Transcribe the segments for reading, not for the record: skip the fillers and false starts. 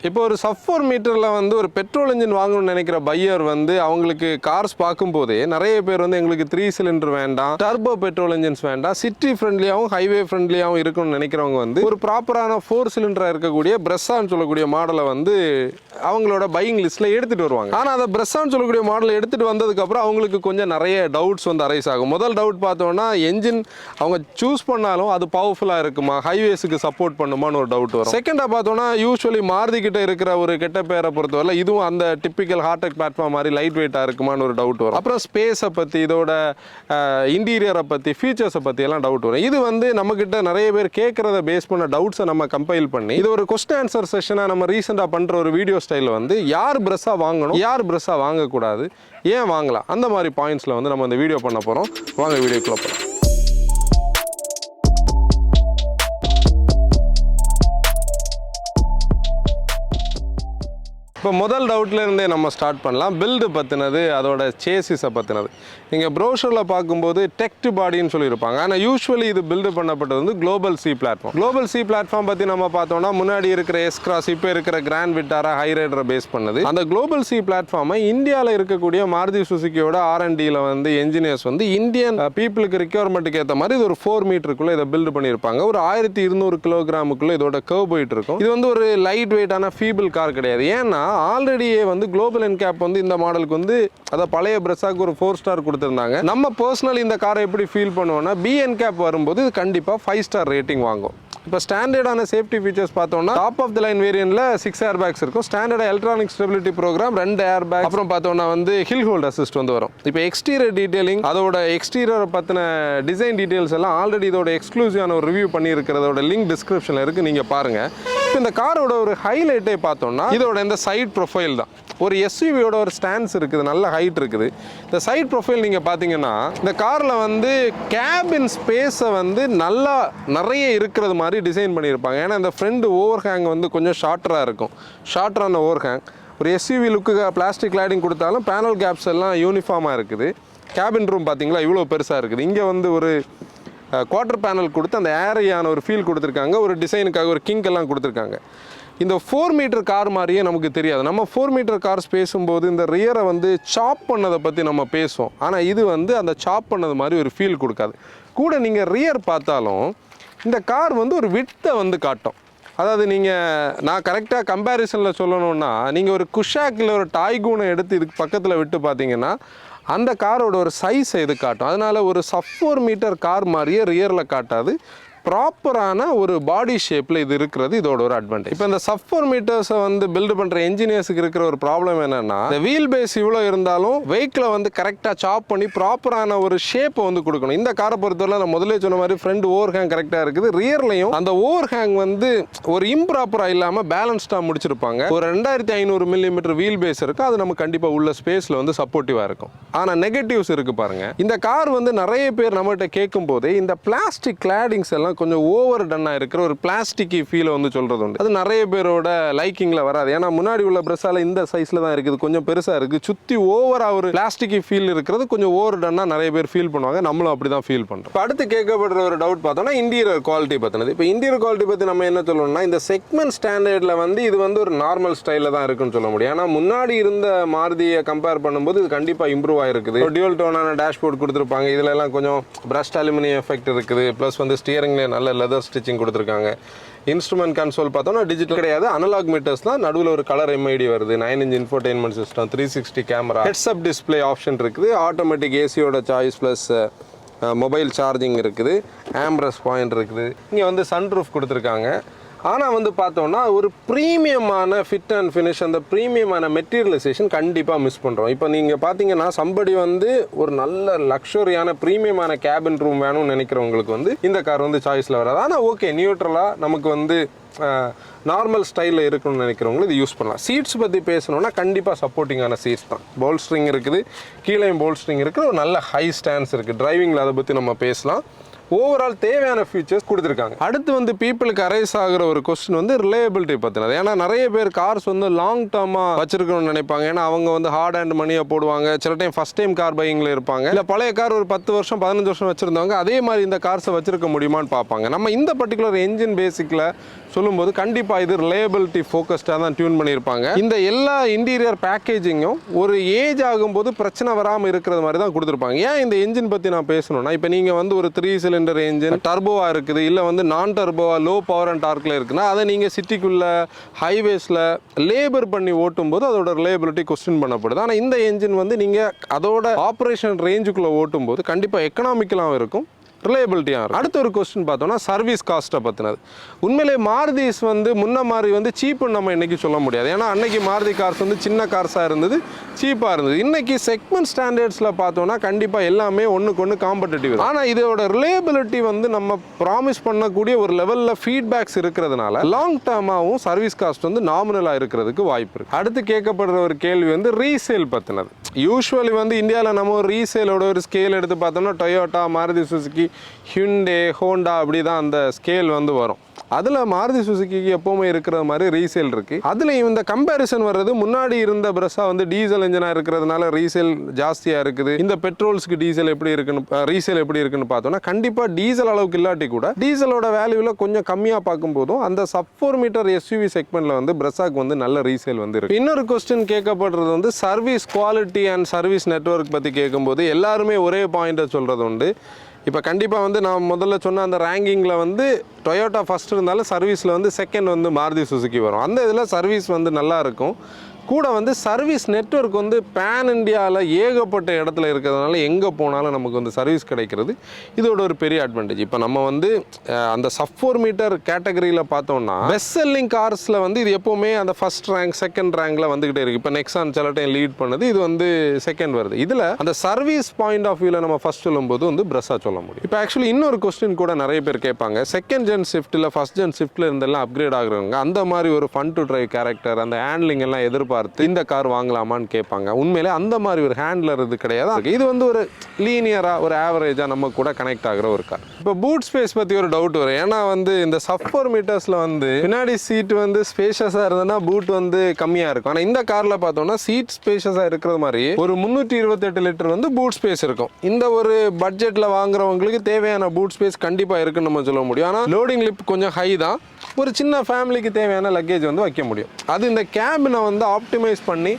இப்போ ஒரு சப் 4 மீட்டரில் வந்து ஒரு பெட்ரோல் இன்ஜின் வாங்கணும்னு நினைக்கிற பையர் வந்து அவங்களுக்கு கார்ஸ் பார்க்கும்போதே நிறைய பேர் வந்து எங்களுக்கு 3 சிலிண்டர் வேண்டாம், டர்போ பெட்ரோல் இன்ஜின்ஸ் வேண்டாம், சிட்டி ஃப்ரெண்ட்லியாகவும் ஹைவே ஃப்ரெண்ட்லியாகவும் இருக்கணும்னு நினைக்கிறவங்க வந்து ஒரு ப்ராப்பரான 4 சிலிண்டராக இருக்கக்கூடிய பிரஸ்ஸான்னு சொல்லக்கூடிய மாடலை வந்து அவங்களோட பையிங் லிஸ்ட்டில் எடுத்துகிட்டு வருவாங்க. ஆனால் அதை பிரஸ்ஸான்னு சொல்லக்கூடிய மாடலை எடுத்துகிட்டு வந்ததுக்கப்புறம் அவங்களுக்கு கொஞ்சம் நிறைய டவுட்ஸ் வந்து அரைஸ் ஆகும். முதல் டவுட் பார்த்தோன்னா என்ஜின் அவங்க சூஸ் பண்ணாலும் அது பவர்ஃபுல்லாக இருக்குமா, ஹைவேஸுக்கு சப்போர்ட் பண்ணுமான்னு ஒரு டவுட் வரும். செகண்டாக பார்த்தோன்னா யூஸ்வலி மாருதி கிட்ட இருக்கிற ஒரு கெட்ட பேரை பொறுத்தவரை இதுவும் அந்த டிப்பிக்கல் ஹார்டெக் பிளாட்ஃபார்ம் மாதிரி லைட் வெயிட்டாக இருக்குமான்னு ஒரு டவுட் வரும். அப்புறம் ஸ்பேஸை பற்றி, இதோட இன்டீரியரை பற்றி, ஃபீச்சர்ஸை பற்றி எல்லாம் டவுட் வரும். இது வந்து நம்மக்கிட்ட நிறைய பேர் கேட்குறத பேஸ் பண்ண டவுட்ஸை நம்ம கம்பைல் பண்ணி இது ஒரு கொஸ்டின் ஆன்சர் செஷனாக நம்ம ரீசெண்டாக பண்ணுற ஒரு வீடியோ ஸ்டைலில் வந்து யார் பிரஸ்ஸாக வாங்கணும், யார் பிரஸ்ஸாக வாங்கக்கூடாது, ஏன் வாங்கலாம், அந்த மாதிரி பாயிண்ட்ஸில் வந்து நம்ம இந்த வீடியோ பண்ண போகிறோம். வாங்க வீடியோக்குள்ள போகலாம். இப்போ முதல் டவுட்லேருந்தே நம்ம ஸ்டார்ட் பண்ணலாம். பில்டு பற்றினது, அதோட சேசிஸை பற்றினது. நீங்கள் ப்ரோஷரில் பார்க்கும்போது டெக்ட் பாடின்னு சொல்லியிருப்பாங்க. ஆனால் யூஸ்வலி இது பில்டு பண்ணப்பட்டது வந்து global C platform. Global C platform பற்றி நம்ம பார்த்தோம்னா முன்னாடி இருக்கிற எஸ்-கிராஸ், இப்போ இருக்கிற கிராண்ட் விட்டாரா, ஹைரைடரை பேஸ் பண்ணது. அந்த குளோபல் சி பிளாட்ஃபார்மை இந்தியாவில் இருக்கக்கூடிய மாருதி சுசுக்கியோட R&Dயில் வந்து என்ஜினியர்ஸ் வந்து இந்தியன் பீப்புளுக்கு ரிக்யர்மெண்ட்டுக்கு ஏற்ற மாதிரி இது ஒரு 4 மீட்டருக்குள்ளே இதை பில்டு பண்ணியிருப்பாங்க. ஒரு 1200 கிலோகிராமுக்குள்ளே இதோட கர்வ் போயிட்டு இருக்கும். இது வந்து ஒரு லைட் வெயிட்டான ஃபீபிள் கார் கிடையாது. ஏன்னா ஆல்ரெடியே வந்து குளோபல் என்கேப் வந்து இந்த மாடலுக்கு வந்து அதை பழைய பிரஸ்ஸாக்கு ஒரு 4 ஸ்டார் கொடுத்துருந்தாங்க. நம்ம பர்சனலி இந்த காரை எப்படி ஃபீல் பண்ணுவோம்னா பி என்கேப் வரும்போது இது கண்டிப்பாக 5 ஸ்டார் ரேட்டிங் வாங்கும். இப்போ ஸ்டாண்டர்டான சேஃப்டி ஃபீச்சர்ஸ் பார்த்தோம்னா டாப் ஆஃப் த லைன் வேரியன்ட்ல 6 ஏர் பேக்ஸ் இருக்கும். Standard electronic stability program, 2 air bag, அப்புறம் பார்த்தோம்னா வந்து ஹில் ஹோல்ட் அசிஸ்ட் வந்து வரும். இப்போ எக்ஸ்டீரியர் டீடைலிங், அதோட எக்ஸ்டீரியரை பற்றின டிசைன் டீடைல்ஸ் எல்லாம் ஆல்ரெடி இதோட எக்ஸ்க்ளூசிவான ஒரு ரிவ்யூ பண்ணியிருக்கிறதோட லிங்க் டிஸ்கிரிப்ஷனில் இருக்குது, நீங்கள் பாருங்கள். இப்போ இந்த காரோட ஒரு ஹைலைட்டே பார்த்தோம்னா இதோட இந்த சைட் ப்ரொஃபைல் தான். ஒரு எஸ்யூவியோட ஒரு ஸ்டாண்ட்ஸ் இருக்குது, நல்ல ஹைட் இருக்குது. இந்த சைட் ப்ரொஃபைல் நீங்கள் பார்த்தீங்கன்னா இந்த காரில் வந்து கேபின் ஸ்பேஸை வந்து நல்லா நிறைய இருக்கிறது மாதிரி டிசைன் பண்ணியிருப்பாங்க. ஏன்னா இந்த ஃப்ரண்ட் ஓவர் ஹேங் வந்து கொஞ்சம் ஷார்ட்டராக இருக்கும், ஷார்ட்டரான ஓவர் ஹேங். ஒரு எஸ்யூவி லுக்கு பிளாஸ்டிக் லைடிங் கொடுத்தாலும் பேனல் கேப்ஸ் எல்லாம் யூனிஃபார்மாக இருக்குது. கேபின் ரூம் பார்த்தீங்களா இவ்வளோ பெருசாக இருக்குது. இங்கே வந்து ஒரு குவார்டர் பேனல் கொடுத்து அந்த ஏரியான ஒரு ஃபீல் கொடுத்துருக்காங்க. ஒரு டிசைனுக்காக ஒரு கிங்க் எல்லாம் கொடுத்துருக்காங்க. இந்த 4 மீட்டர் கார் மாதிரியே நமக்கு தெரியாது. நம்ம 4 மீட்டர் கார்ஸ் பேசும்போது இந்த ரியரை வந்து சாப் பண்ணதை பற்றி நம்ம பேசுவோம். ஆனால் இது வந்து அந்த சாப் பண்ணது மாதிரி ஒரு ஃபீல் கொடுக்காது. கூட நீங்கள் ரியர் பார்த்தாலும் இந்த கார் வந்து ஒரு விட்த்தை வந்து காட்டும். அதாவது நான் கரெக்டாக கம்பேரிசனில் சொல்லணும்னா நீங்கள் ஒரு குஷாக்கில் ஒரு டாய்கூனை எடுத்து இதுக்கு பக்கத்தில் விட்டு பார்த்தீங்கன்னா அந்த காரோட ஒரு சைஸை இது காட்டும். அதனால் ஒரு சப் 4 மீட்டர் கார் மாதிரியே ரியரில் காட்டாது. ப்ராப்பரான ஒரு பாடி ஷேப்பில் இது இருக்கிறது இதோட ஒரு அட்வான்டேஜ். இப்போ இந்த சப் 4 மீட்டர்ஸை வந்து பில்டு பண்ணுற என்ஜினியர்ஸுக்கு இருக்கிற ஒரு ப்ராப்ளம் என்னென்னா இந்த வீல் பேஸ் இவ்வளோ இருந்தாலும் வெஹிக்கிளை வந்து கரெக்டாக சாப் பண்ணி ப்ராப்பரான ஒரு ஷேப்பை வந்து கொடுக்கணும். இந்த காரை பொறுத்தவரை நான் முதலே சொன்ன மாதிரி ஃப்ரண்ட் ஓவர் ஹேங் கரெக்டாக இருக்குது. ரியர்லையும் அந்த ஓவர் ஹேங் வந்து ஒரு இம்ப்ராப்பராக இல்லாமல் பேலன்ஸ்டாக முடிச்சிருப்பாங்க. ஒரு 2500 மில்லிமீட்டர் வீல் பேஸ் இருக்குது. அது நம்ம கண்டிப்பாக உள்ள ஸ்பேஸில் வந்து சப்போர்ட்டிவாக இருக்கும். ஆனால் நெகட்டிவ்ஸ் இருக்குது பாருங்க. இந்த கார் வந்து நிறைய பேர் நம்மகிட்ட கேட்கும் போது இந்த பிளாஸ்டிக் கிளாடிங்ஸ் எல்லாம் கொஞ்சம் ஓவர் டன்னாக இருக்கிற ஒரு பிளாஸ்டிக் ஃபீலை வந்து சொல்கிறது உண்டு. அது நிறைய பேரோட லைக்கிங்கில் வராது. ஏன்னா முன்னாடி உள்ள பிரஸ்ஸால் இந்த சைஸில் தான் இருக்குது, கொஞ்சம் பெருசாக இருக்குது. சுற்றி ஓவராக ஒரு பிளாஸ்டிக் ஃபீல் இருக்கிறது கொஞ்சம் ஓவர் டன்னாக நிறைய பேர் ஃபீல் பண்ணுவாங்க. நம்மளும் அப்படி தான் ஃபீல் பண்ணுறோம். இப்போ அடுத்து கேட்கப்படுற ஒரு டவுட் பார்த்தோம்னா இன்டீரியர் குவாலிட்டி பற்றினது. இப்போ இன்டீரியர் குவாலிட்டி பற்றி நம்ம என்ன சொல்லணும்னா இந்த செக்மெண்ட் ஸ்டாண்டர்டில் வந்து இது வந்து ஒரு நார்மல் ஸ்டைலில் தான் இருக்குன்னு சொல்ல முடியும். ஆனால் முன்னாடி இருந்த மாருதியை கம்பேர் பண்ணும்போது இது கண்டிப்பாக இம்ப்ரூவ் ஆகிருக்குது. டியூல் டோனான டேஷ்போர்ட் கொடுத்துருப்பாங்க. இதில் எல்லாம் கொஞ்சம் பிரஸ்ட் அலுமினியம் எஃபெக்ட் இருக்குது. ப்ளஸ் வந்து ஸ்டியரிங் நல்ல லெதர் ஸ்டிச்சிங் கொடுத்துருக்காங்க. இன்ஸ்ட்ருமெண்ட் கன்சோல் பார்த்தோம்னா டிஜிட்டல் கிடையாது, அனலாக் மீட்டர்ஸ் தான். நடுவில் ஒரு கலர் MID வருது, 9-inch infotainment system, 360 camera, heads up display option இருக்குது, ஆட்டோமேட்டிக் ஏசியோட சாய்ஸ் ப்ளஸ் மொபைல் சார்ஜிங் இருக்குது, ஆம்ரஸ் பாயிண்ட் இருக்குது. இங்கே வந்து சன்ரூஃப் கொடுத்துருக்காங்க. ஆனால் வந்து பார்த்தோம்னா ஒரு ப்ரீமியமான ஃபிட் அண்ட் ஃபினிஷ், அந்த ப்ரீமியமான மெட்டீரியலைசேஷன் கண்டிப்பாக மிஸ் பண்ணுறோம். இப்போ நீங்கள் பார்த்தீங்கன்னா சம்படி வந்து ஒரு நல்ல லக்ஸரியான ப்ரீமியமான கேபின் ரூம் வேணும்னு நினைக்கிறவங்களுக்கு வந்து இந்த கார் வந்து சாய்ஸில் வராது. ஆனால் ஓகே, நியூட்ரலாக நமக்கு வந்து நார்மல் ஸ்டைலில் இருக்கணும்னு நினைக்கிறவங்களும் இது யூஸ் பண்ணலாம். சீட்ஸ் பற்றி பேசணும்னா கண்டிப்பாக சப்போர்ட்டிங்கான சீட்ஸ் தான். போல்ஸ்ட்ரிங் இருக்குது, கீழேயும் போல்ஸ்ட்ரிங் இருக்குது, ஒரு நல்ல ஹை ஸ்டாண்ட்ஸ் இருக்குது. டிரைவிங்கில் அதை பற்றி நம்ம பேசலாம். ஓவரால் தேவையான ஃபீச்சர்ஸ் கொடுத்துருக்காங்க. அடுத்து வந்து பீப்புளுக்கு அரைஸ் ஆகிற ஒரு கொஸ்டின் வந்து ரிலையபிலிட்டி பற்றினது. ஏன்னா நிறைய பேர் கார்ஸ் வந்து லாங் டர்மாக வச்சிருக்கணும்னு நினைப்பாங்க. ஏன்னா அவங்க வந்து ஹார்ட் அண்ட் மணியை போடுவாங்க. சில டைம் ஃபஸ்ட் டைம் கார் பையிங்கில் இருப்பாங்க. இல்லை பழைய கார் ஒரு 10 வருஷம் 15 வருஷம் வச்சுருந்தவங்க அதே மாதிரி இந்த கார்ஸை வச்சிருக்க முடியுமான்னு பார்ப்பாங்க. நம்ம இந்த பர்டிகுலர் என்ஜின் பேசிக்கில் சொல்லும்போது கண்டிப்பாக இது ரிலையபிலிட்டி ஃபோக்கஸ்டாக தான் டியூன் பண்ணியிருப்பாங்க. இந்த எல்லா இன்டீரியர் பேக்கேஜிங்கும் ஒரு ஏஜ் ஆகும்போது பிரச்சனை வராமல் இருக்கிறது மாதிரி தான் கொடுத்துருப்பாங்க. ஏன் இந்த என்ஜின் பற்றி நான் பேசணும்னா, இப்போ நீங்கள் வந்து ஒரு 3 சிலிண்டர் என்ஜின் டர்போவாக இருக்குது, இல்லை வந்து நான் டர்போவாக லோ பவர் அண்ட் டார்க்கில் இருக்குன்னா அதை நீங்கள் சிட்டிக்குள்ளே ஹைவேஸில் லேபர் பண்ணி ஓட்டும்போது அதோட ரிலையபிலிட்டி கொஸ்டின் பண்ணப்படுது. ஆனால் இந்த என்ஜின் வந்து நீங்கள் அதோட ஆப்ரேஷன் ரேஞ்சுக்குள்ளே ஓட்டும்போது கண்டிப்பாக எக்கனாமிக்கலாகவும் இருக்கும், ரிலையபிலிட்டியாக இருக்கும். அடுத்த ஒரு கொஸ்டின் பார்த்தோம்னா சர்வீஸ் காஸ்ட்டை பற்றினது. உண்மையிலே மாருதிஸ் வந்து முன்ன மாதிரி வந்து சீப்புன்னு நம்ம இன்றைக்கி சொல்ல முடியாது. ஏன்னா அன்னைக்கு மாருதி கார்ஸ் வந்து சின்ன கார்ஸாக இருந்தது, சீப்பாக இருந்தது. இன்றைக்கி செக்மெண்ட் ஸ்டாண்டர்ட்ஸில் பார்த்தோன்னா கண்டிப்பாக எல்லாமே ஒன்றுக்கு ஒன்று காம்படிட்டிவ். ஆனால் இதோட ரிலையபிலிட்டி வந்து நம்ம ப்ராமிஸ் பண்ணக்கூடிய ஒரு லெவலில் ஃபீட்பேக்ஸ் இருக்கிறதுனால லாங் டேர்மாகவும் சர்வீஸ் காஸ்ட் வந்து நாமினலாக இருக்கிறதுக்கு வாய்ப்பு இருக்குது. அடுத்து கேட்கப்படுற ஒரு கேள்வி வந்து ரீசேல் பற்றினது. யூஸ்வலி வந்து இந்தியாவில் நம்ம ஒரு ரீசேலோட ஒரு ஸ்கேல் எடுத்து பார்த்தோம்னா Toyota, Maruti Suzuki, Hyundai, Honda அப்படி தான் அந்த ஸ்கேல் வந்து வரும். அதில் மாருதி சுசுக்கிக்கு எப்போவுமே இருக்கிற மாதிரி ரீசேல் இருக்குது. அதுலேயும் இந்த கம்பேரிசன் வர்றது முன்னாடி இருந்த பிரஸ்ஸா வந்து டீசல் இன்ஜினாக இருக்கிறதுனால ரீசேல் ஜாஸ்தியாக இருக்குது. இந்த பெட்ரோல்ஸ்க்கு டீசல் எப்படி இருக்குன்னு ரீசேல் எப்படி இருக்குன்னு பார்த்தோன்னா கண்டிப்பாக டீசல் அளவுக்கு இல்லாட்டி கூட டீசலோட வேல்யூவில் கொஞ்சம் கம்மியாக பார்க்கும்போதும் அந்த சப் 4 மீட்டர் எஸ்யூவி செக்மெண்ட்டில் வந்து பிரஸ்ஸாக்கு வந்து நல்ல ரீசேல் வந்து இருக்குது. இன்னொரு கொஸ்டின் கேட்கப்படுறது வந்து service quality and service network பற்றி கேட்கும்போது எல்லாருமே ஒரே பாயிண்ட்டை சொல்கிறது உண்டு. இப்போ கண்டிப்பாக வந்து நான் முதல்ல சொன்ன அந்த ரேங்கிங்கில் வந்து டொயோட்டா ஃபஸ்ட் இருந்தாலும் சர்வீஸில் வந்து செகண்ட் வந்து மாருதி சுசுகி வரும். அந்த இதில் சர்வீஸ் வந்து நல்லா இருக்கும். கூட வந்து சர்வீஸ் நெட்வொர்க் வந்து பேன் இண்டியாவில் ஏகப்பட்ட இடத்துல இருக்கிறதுனால எங்கே போனாலும் நமக்கு வந்து சர்வீஸ் கிடைக்கிறது இதோட ஒரு பெரிய அட்வான்டேஜ். இப்போ நம்ம வந்து அந்த சப் 4 மீட்டர் கேட்டகரியில் பார்த்தோம்னா பெஸ்ட் செல்லிங் கார்ஸில் வந்து இது எப்போவுமே அந்த ஃபர்ஸ்ட் ரேங்க் செகண்ட் ரேங்கில் வந்துக்கிட்டே இருக்குது. இப்போ நெக்ஸான் சில டைம் லீட் பண்ணுது, இது வந்து செகண்ட் வருது. இதில் அந்த சர்வீஸ் பாயிண்ட் ஆஃப் வியூவில் நம்ம ஃபர்ஸ்ட் சொல்லும்போது வந்து பிரஸ்ஸா சொல்ல முடியும். இப்போ ஆக்சுவலி இன்னொரு கொஸ்டின் கூட நிறைய பேர் கேட்பாங்க, செகண்ட் ஜென் ஷிஃப்ட்டில் ஃபர்ஸ்ட் ஜென் ஷிஃப்ட்டில் இருந்தெல்லாம் அப்கிரேட் ஆகுறவங்க அந்த மாதிரி ஒரு ஃபன் டு டிரைவ் கேரக்டர் அந்த ஹேண்ட்லிங் எல்லாம் எதிர்பார்த்து இந்த கார் வாங்கலாமான்னு கேட்பாங்க. உண்மையிலே அந்த மாதிரி ஒரு ஹேண்ட்லர் இது கிடையாது. இது வந்து ஒரு லீனியராக ஒரு ஆவரேஜாக நம்ம கூட கனெக்ட் ஆகிற ஒரு கார். இப்போ பூட் ஸ்பேஸ் பற்றி ஒரு டவுட் வரும். ஏன்னா வந்து இந்த சப் 4 மீட்டர்ஸில் வந்து பின்னாடி சீட் வந்து ஸ்பேஷஸாக இருந்ததுன்னா பூட் வந்து கம்மியாக இருக்கும். ஆனால் இந்த காரில் பார்த்தோம்னா சீட் ஸ்பேஷஸாக இருக்கிறது மாதிரி ஒரு 328 லிட்டர் வந்து பூட் ஸ்பேஸ் இருக்கும். இந்த ஒரு பட்ஜெட்டில் வாங்குறவங்களுக்கு தேவையான பூட் ஸ்பேஸ் கண்டிப்பாக இருக்குன்னு நம்ம சொல்ல முடியும். ஆனால் லோடிங் லிப் கொஞ்சம் ஹை தான். ஒரு சின்ன ஃபேமிலிக்கு தேவையான லக்கேஜ் வந்து வைக்க முடியும். அது இந்த கேபினை வந்து ஆப்டிமைஸ் பண்ணி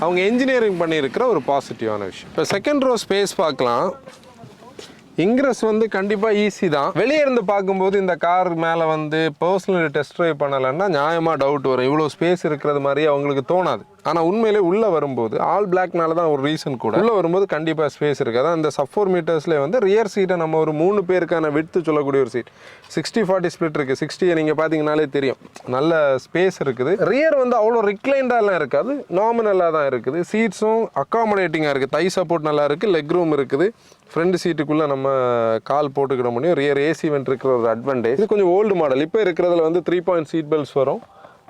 அவங்க என்ஜினியரிங் பண்ணியிருக்கிற ஒரு பாசிட்டிவான விஷயம். இப்போ செகண்ட் ரோ ஸ்பேஸ் பார்க்கலாம். இங்கிரஸ் வந்து கண்டிப்பாக ஈஸி தான். வெளியே இருந்து பார்க்கும்போது இந்த கார் மேலே வந்து பர்சனலி டெஸ்ட் ட்ரைவ் பண்ணலைன்னா நியாயமாக டவுட் வரும். இவ்வளோ ஸ்பேஸ் இருக்கிறது மாதிரி அவங்களுக்கு தோணாது. ஆனால் உண்மையிலே உள்ளே வரும்போது ஆல் பிளாக்னால தான் ஒரு ரீசன் கூட. உள்ளே வரும்போது கண்டிப்பாக ஸ்பேஸ் இருக்குது. அதான் இந்த சப் 4 மீட்டர்ஸ்லேயே வந்து ரியர் சீட்டை நம்ம ஒரு 3 பேருக்கான விட்த்து சொல்லக்கூடிய ஒரு சீட் 60-40 ஸ்பிளிட் இருக்குது. 60 நீங்கள் பார்த்தீங்கனாலே தெரியும் நல்ல ஸ்பேஸ் இருக்குது. ரியர் வந்து அவ்வளோ ரிக்ளைண்டாலாம் இருக்காது, நாமினலாக தான் இருக்குது. சீட்ஸும் அக்காமடேட்டிங்காக இருக்குது. தை சப்போர்ட் நல்லா இருக்குது, லெக் ரூம் இருக்குது. ஃப்ரண்ட் சீட்டுக்குள்ளே நம்ம கால் போட்டுக்கிட முடியும். ரியர் ஏசி வென்ட் இருக்கிற ஒரு அட்வான்டேஜ். இது கொஞ்சம் ஓல்டு மாடல். இப்போ இருக்கிறதுல வந்து 3 பாயிண்ட் சீட் பெல்ட்ஸ் வரும்.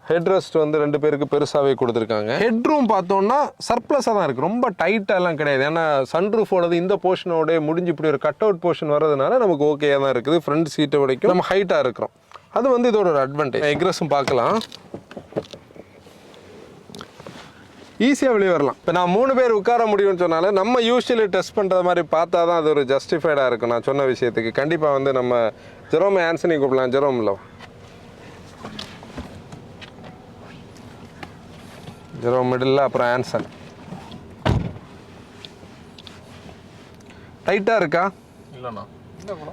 ஹெட் ரெஸ்ட் வந்து 2 பேருக்கு பெருசாகவே கொடுத்துருக்காங்க. ஹெட் ரூம் பார்த்தோம்னா சர்ப்ளஸாக தான் இருக்குது, ரொம்ப டைட்டாலாம் கிடையாது. ஏன்னா சன்ரூஃபோடது இந்த போர்ஷனோட முடிஞ்சு இப்படி ஒரு கட் அவுட் போர்ஷன் வர்றதுனால நமக்கு ஓகேயாக தான் இருக்குது. ஃப்ரண்ட் சீட்டை வரைக்கும் நம்ம ஹைட்டாக இருக்கிறோம். அது வந்து இதோட ஒரு அட்வான்டேஜ். எக்ரஸும் பார்க்கலாம், ஈஸியாக வெளியே வரலாம். இப்போ நான் 3 பேர் உட்கார முடியும்னு சொன்னாலும் நம்ம யூஸ்வலி டெஸ்ட் பண்ணுற மாதிரி பார்த்தா தான் அது ஒரு ஜஸ்டிஃபைடாக இருக்கும். நான் சொன்ன விஷயத்துக்கு கண்டிப்பாக வந்து நம்ம ஜெரோம் ஆன்சனி கூப்பிடலாம். ஜெரோமில் ஜெரோம் மிடில், அப்புறம் ஆன்சன். டைட்டாக இருக்கா? இல்லைண்ணா,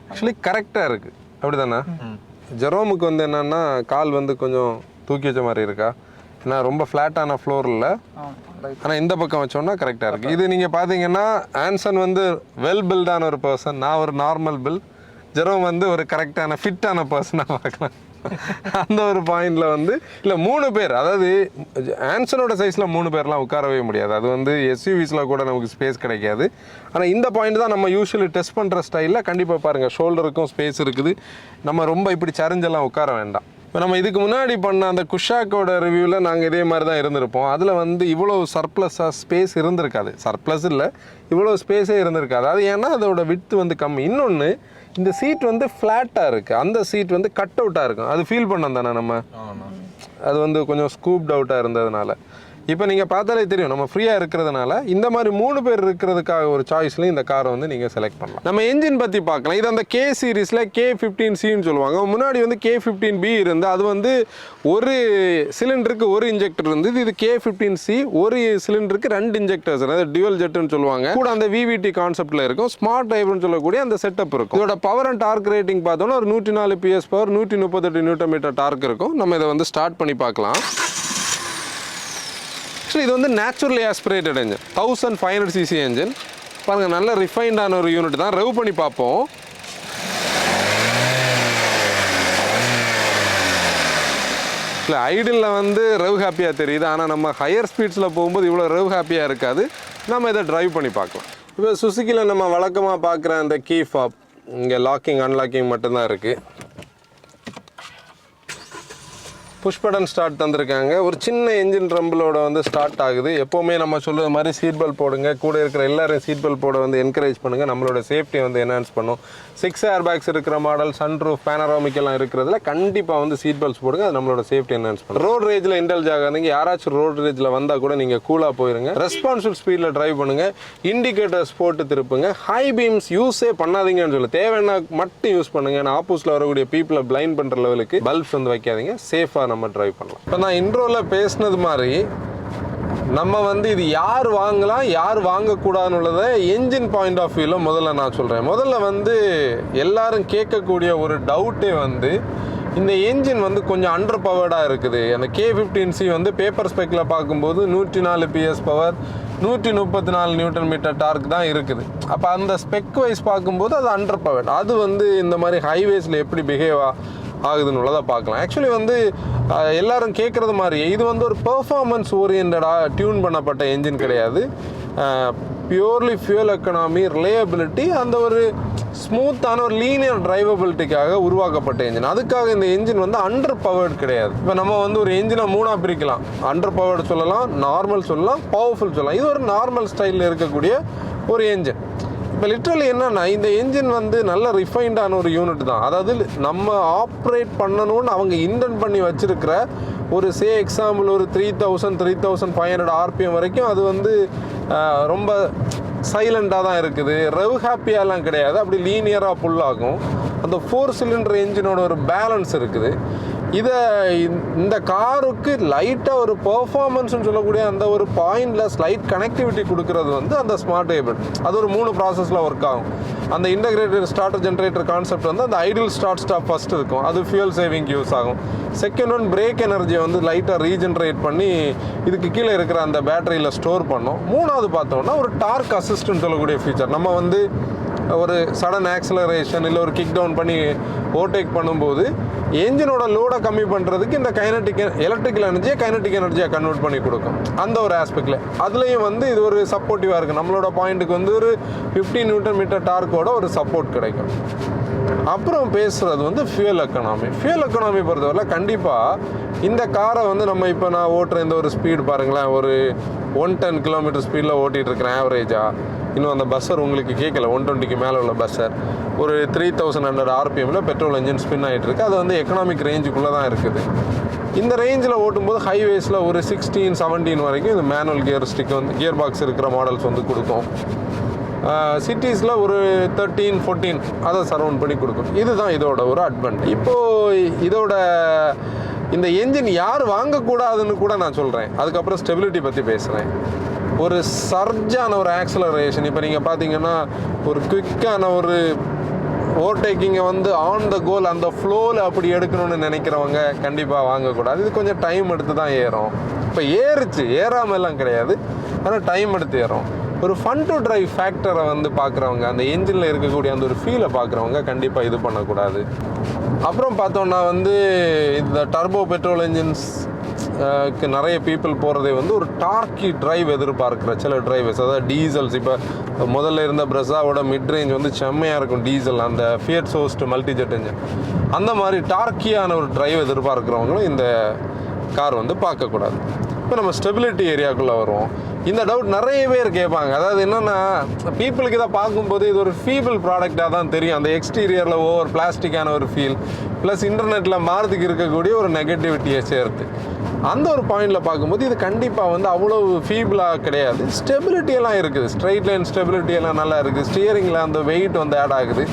ஆக்சுவலி கரெக்டாக இருக்குது. அப்படி தானே? ஜெரோமுக்கு வந்து என்னென்னா கால் வந்து கொஞ்சம் தூக்கி வச்ச மாதிரி இருக்கா? ஏன்னா ரொம்ப ஃப்ளாட்டான ஃப்ளோர் இல்லை, ஆனால் இந்த பக்கம் வச்சோன்னா கரெக்டாக இருக்குது. இது நீங்கள் பார்த்தீங்கன்னா ஆன்சன் வந்து வெல் பில்டான ஒரு பர்சன், நான் ஒரு நார்மல் பில்ட். ஜெரோம் வந்து ஒரு கரெக்டான ஃபிட்டான பர்சனாக பார்க்கலாம். அந்த ஒரு பாயிண்டில் வந்து இல்லை 3 பேர், அதாவது ஆன்சனோட சைஸில் 3 பேர்லாம் உட்காரவே முடியாது. அது வந்து எஸ்யூவிஸில் கூட நமக்கு ஸ்பேஸ் கிடைக்காது. ஆனால் இந்த பாயிண்ட் தான் நம்ம யூஸ்வலி டெஸ்ட் பண்ணுற ஸ்டைலில் கண்டிப்பாக பாருங்கள், ஷோல்டருக்கும் ஸ்பேஸ் இருக்குது. நம்ம ரொம்ப இப்படி சரிஞ்செல்லாம் உட்கார வேண்டாம். இப்போ நம்ம இதுக்கு முன்னாடி பண்ண அந்த குஷாக்கோட ரிவ்யூவில் நாங்கள் இதே மாதிரி தான் இருந்திருப்போம். அதில் வந்து இவ்வளோ சர்ப்ளஸாக ஸ்பேஸ் இருந்திருக்காது. சர்ப்ளஸ் இல்லை, இவ்வளோ ஸ்பேஸே இருந்திருக்காது. அது ஏன்னா அதோட விட்த் வந்து கம்மி. இன்னொன்று, இந்த சீட் வந்து ஃப்ளாட்டாக இருக்குது, அந்த சீட் வந்து கட் அவுட்டாக இருக்கும். அது ஃபீல் பண்ணோம் தானே நம்ம, அது வந்து கொஞ்சம் ஸ்கூப்ட் அவுட்டாக இருந்ததுனால. இப்போ நீங்கள் பார்த்தாலே தெரியும் நம்ம ஃப்ரீயாக இருக்கிறதுனால இந்த மாதிரி 3 பேர் இருக்கிறதுக்காக ஒரு சாய்ஸ்லையும் இந்த காரை வந்து நீங்கள் செலக்ட் பண்ணலாம். நம்ம என்ஜின் பற்றி பார்க்கலாம். இது அந்த கே சீரீஸில் K15Cன்னு சொல்லுவாங்க. முன்னாடி வந்து K15B இருந்து அது வந்து ஒரு சிலிண்டருக்கு ஒரு இன்ஜெக்டர் இருந்தது. இது K15C ஒரு சிலிண்டருக்கு 2 இன்ஜெக்டர்ஸ், அதாவது டியூவல் ஜெட்டுன்னு சொல்லுவாங்க. கூட அந்த VVT கான்செப்டில் இருக்கும். ஸ்மார்ட் டைப்னு சொல்லக்கூடிய அந்த செட்டப் இருக்கும். இதோட பவர் அண்ட் டார்க் ரேட்டிங் பார்த்தோம்னா ஒரு 104 PS பவர், 138 Nm டார்க் இருக்கும். நம்ம இதை வந்து ஸ்டார்ட் பண்ணி பார்க்கலாம். இது வந்து naturally aspirated engine, 1500cc engine. பாருங்கள், நல்ல ரிஃபைண்டான ஒரு யூனிட் தான். ரெவ் பண்ணி பார்ப்போம். இல்லை, ஐடில் வந்து ரெவ் ஹாப்பியாக தெரியுது. ஆனால் நம்ம ஹையர் ஸ்பீட்ஸில் போகும்போது இவ்வளோ ரெவ் ஹாப்பியாக இருக்காது. நம்ம இதை ட்ரைவ் பண்ணி பார்க்கலாம். இப்போ சுசுக்கியில் நம்ம வழக்கமாக பார்க்குற அந்த கீ ஃபாப், இங்கே லாக்கிங் அன்லாக்கிங் மட்டும்தான் இருக்குது. புஷ் பட்டன் ஸ்டார்ட் தந்திருக்காங்க. ஒரு சின்ன என்ஜின் ரம்பிளோட வந்து ஸ்டார்ட் ஆகுது. எப்போவுமே நம்ம சொல்லுற மாதிரி சீட் பெல்ட் போடுங்க. கூட இருக்கிற எல்லாரும் சீட் பெல்ட் போட வந்து என்கரேஜ் பண்ணுங்கள். நம்மளோட சேஃப்டியை வந்து என்ஹான்ஸ் பண்ணும். 6 ஏர் பேக்ஸ் இருக்கிற மாடல், சன்ரூஃப், பேனராமிக் எல்லாம் இருக்கிறதுல கண்டிப்பாக வந்து சீட் பெல்ட்ஸ் போடுங்க. அது நம்மளோட சேஃப்டி என்ஹான்ஸ் பண்ணும். ரோட் ரேஜில் இன்டெல்ஜ் ஆகாதீங்க. யாராச்சும் ரோட் ரேஜில் வந்தால் கூட நீங்கள் கூலாக போயிருங்க. ரெஸ்பான்சிபிள் ஸ்பீடில் ட்ரைவ் பண்ணுங்கள். இண்டிகேட்டர்ஸ் போட்டு திருப்புங்க. ஹை பீம்ஸ் யூஸே பண்ணாதீங்கன்னு சொல்லி, தேவைன்னா மட்டும் யூஸ் பண்ணுங்கள். ஏன்னா ஆப்போசிட்டில் வரக்கூடிய பீப்புளை பிளைண்ட் பண்ணுற லெவலுக்கு பல்ப்ஸ் வந்து வைக்காதீங்க. சேஃபாக நம்ம ட்ரைவ் பண்ணலாம். இப்போ நான் இன்ட்ரோவில் பேசினது மாதிரி நம்ம வந்து இது யார் வாங்கலாம் யார் வாங்கக்கூடாதுன்னு என்ஜின் பாயிண்ட் ஆஃப் வியூவில் முதல்ல நான் சொல்கிறேன். முதல்ல வந்து எல்லாரும் கேட்கக்கூடிய ஒரு டவுட்டே வந்து இந்த என்ஜின் வந்து கொஞ்சம் அண்டர் பவர்டாக இருக்குது. அந்த K15C வந்து பேப்பர் ஸ்பெக்கில் பார்க்கும்போது 104 PS பவர், 134 Nm டார்க் தான் இருக்குது. அப்போ அந்த ஸ்பெக் வைஸ் பார்க்கும்போது அது அண்டர் பவர்ட். அது வந்து இந்த மாதிரி ஹைவேஸில் எப்படி பிஹேவ் ஆகுதுன்னு உள்ளதை பார்க்கலாம். ஆக்சுவலி வந்து எல்லாரும் கேட்குறது மாதிரி இது வந்து ஒரு பெர்ஃபார்மன்ஸ் ஓரியன்டாக டியூன் பண்ணப்பட்ட என்ஜின் கிடையாது. பியூர்லி ஃபியூல் எக்கனாமி, ரிலையபிலிட்டி, அந்த ஒரு ஸ்மூத்தான ஒரு லீனியர் டிரைவபிலிட்டிக்காக உருவாக்கப்பட்ட என்ஜின். அதுக்காக இந்த என்ஜின் வந்து அண்டர் பவர்டு கிடையாது. இப்போ நம்ம வந்து ஒரு என்ஜினை 3ஆக பிரிக்கலாம். அண்டர் பவர்டு சொல்லலாம், நார்மல் சொல்லலாம், பவர்ஃபுல் சொல்லலாம். இது ஒரு நார்மல் ஸ்டைலில் இருக்கக்கூடிய ஒரு என்ஜின். இப்போ லிட்ரலி என்னென்னா இந்த என்ஜின் வந்து நல்ல ரிஃபைண்டான ஒரு யூனிட் தான். அதாவது நம்ம ஆப்ரேட் பண்ணணும்னு அவங்க இன்டென்ட் பண்ணி வச்சுருக்கிற ஒரு எக்ஸாம்பிள் ஒரு 3500 RPM வரைக்கும் அது வந்து ரொம்ப சைலண்டாக தான் இருக்குது. ரெவ் ஹாப்பியாலாம் கிடையாது. அப்படி லீனியராக புல்லாகும். அந்த 4 சிலிண்டர் என்ஜினோட ஒரு பேலன்ஸ் இருக்குது. இந்த காருக்கு லைட்டாக ஒரு பெர்ஃபார்மன்ஸ்னு சொல்லக்கூடிய அந்த ஒரு பாயிண்டில் ஸ்லைட் கனெக்டிவிட்டி கொடுக்கறது வந்து அந்த ஸ்மார்ட் ஹைபிரிட். அது ஒரு 3 ப்ராசஸில் ஒர்க் ஆகும். அந்த இன்டகிரேட்டட் ஸ்டார்டர் ஜென்ரேட்டர் கான்செப்ட் வந்து அந்த ஐடியல் ஸ்டார்ட் ஸ்டாப் ஃபஸ்ட் இருக்கும். அது ஃபியூல் சேவிங் யூஸ் ஆகும். செகண்ட் ஒன், பிரேக் எனர்ஜியை வந்து லைட்டாக ரீஜென்ரேட் பண்ணி இதுக்கு கீழே இருக்கிற அந்த பேட்டரியில் ஸ்டோர் பண்ணோம். 3வது பார்த்தோம்னா ஒரு டார்க் அசிஸ்ட்னு சொல்லக்கூடிய ஃபீச்சர். நம்ம வந்து ஒரு சடன் ஆக்சலரேஷன் இல்லை ஒரு கிக் டவுன் பண்ணி ஓவர்டேக் பண்ணும்போது என்ஜினோட லோடை கம்மி பண்ணுறதுக்கு இந்த எலக்ட்ரிக்கல் எனர்ஜியை கைனட்டிக் எனர்ஜியாக கன்வெர்ட் பண்ணி கொடுக்கும். அந்த ஒரு ஆஸ்பெக்டில் அதுலேயும் வந்து இது ஒரு சப்போர்ட்டிவாக இருக்குது. நம்மளோட பாயிண்ட்டுக்கு வந்து ஒரு 15 Nm டார்க்கோட ஒரு சப்போர்ட் கிடைக்கும். அப்புறம் பேசுகிறது வந்து ஃபியூல் எக்கனாமி பொறுத்தவரை கண்டிப்பாக இந்த காரை வந்து நம்ம இப்போ நான் ஓட்டுற இந்த ஒரு ஸ்பீடு பாருங்களேன், ஒரு 110 km ஸ்பீடில் ஓட்டிகிட்டு இருக்கிறேன் ஆவரேஜாக. இன்னும் அந்த பஸ்ஸர் உங்களுக்கு கேட்கல, 120க்கு மேலே உள்ள பஸ்ஸர் ஒரு 3100 RPMல பெட்ரோல் என்ஜின் ஸ்பின் ஆகிட்டு இருக்குது. அது வந்து எக்கனாமிக் ரேஞ்சுக்குள்ளே தான் இருக்குது. இந்த ரேஞ்சில் ஓட்டும்போது ஹைவேஸில் ஒரு 16-17 வரைக்கும் இந்த மேனுவல் கியர் பாக்ஸ் இருக்கிற மாடல்ஸ் வந்து கொடுக்கும். சிட்டிஸில் ஒரு 13-14 அதை சரவுண்ட் பண்ணி கொடுக்கும். இதுதான் இதோட ஒரு அட்வான்டேஜ். இப்போது இதோட இந்த என்ஜின் யார் வாங்கக்கூடாதுன்னு கூட நான் சொல்கிறேன். அதுக்கப்புறம் ஸ்டெபிலிட்டி பற்றி பேசுகிறேன். ஒரு சர்ஜான ஒரு ஆக்சலரேஷன், இப்போ நீங்கள் பார்த்தீங்கன்னா ஒரு குவிக்கான ஒரு ஓவர்டேக்கிங்கை வந்து ஆன் த கோல் அந்த ஃப்ளோவில் அப்படி எடுக்கணும்னு நினைக்கிறவங்க கண்டிப்பாக வாங்கக்கூடாது. இது கொஞ்சம் டைம் எடுத்து தான் ஏறும். இப்போ ஏறாமல் எல்லாம் கிடையாது, ஆனால் டைம் எடுத்து ஏறும். ஒரு ஃபன் டு டிரைவ் ஃபேக்டரை வந்து பார்க்குறவங்க, அந்த என்ஜினில் இருக்கக்கூடிய அந்த ஒரு ஃபீலை பார்க்குறவங்க கண்டிப்பாக இது பண்ணக்கூடாது. அப்புறம் பார்த்தோன்னா வந்து இந்த டர்போ பெட்ரோல் என்ஜின்ஸ்க்கு நிறைய பீப்புள் போகிறதே வந்து ஒரு டார்க்கி டிரைவ் எதிர்பார்க்குற சில டிரைவர்ஸ். அதாவது டீசல்ஸ், இப்போ முதல்ல இருந்த பிரஸாவோட மிட் ரேஞ்ச் வந்து செம்மையாக இருக்கும் டீசல், அந்த ஃபியட் சோஸ்ட் மல்டிஜெட் என்ஜின். அந்த மாதிரி டார்க்கியான ஒரு டிரைவ் எதிர்பார்க்குறவங்களும் இந்த கார் வந்து பார்க்கக்கூடாது. இப்போ நம்ம ஸ்டெபிலிட்டி ஏரியாவுக்குள்ளே வருவோம். இந்த டவுட் நிறைய பேர் கேட்பாங்க. அதாவது என்னென்னா, பீப்புளுக்கு இதை பார்க்கும்போது இது ஒரு ஃபீபிள் ப்ராடக்டாக தான் தெரியும். அந்த எக்ஸ்டீரியரில் ஓவர் பிளாஸ்டிக்கான ஒரு ஃபீல் ப்ளஸ் இன்டர்நெட்டில் மாறுறதுக்கு இருக்கக்கூடிய ஒரு நெகட்டிவிட்டியை சேர்த்து. அந்த ஒரு பாயிண்டில் பார்க்கும்போது இது கண்டிப்பாக வந்து அவ்வளோ ஃபீபிளாக கிடையாது. ஸ்டெபிலிட்டியெல்லாம் இருக்குது, ஸ்ட்ரைட் லைன் ஸ்டெபிலிட்டியெல்லாம் நல்லா இருக்குது, ஸ்டியரிங்கில் அந்த வெயிட் வந்து ஆட் ஆகுது.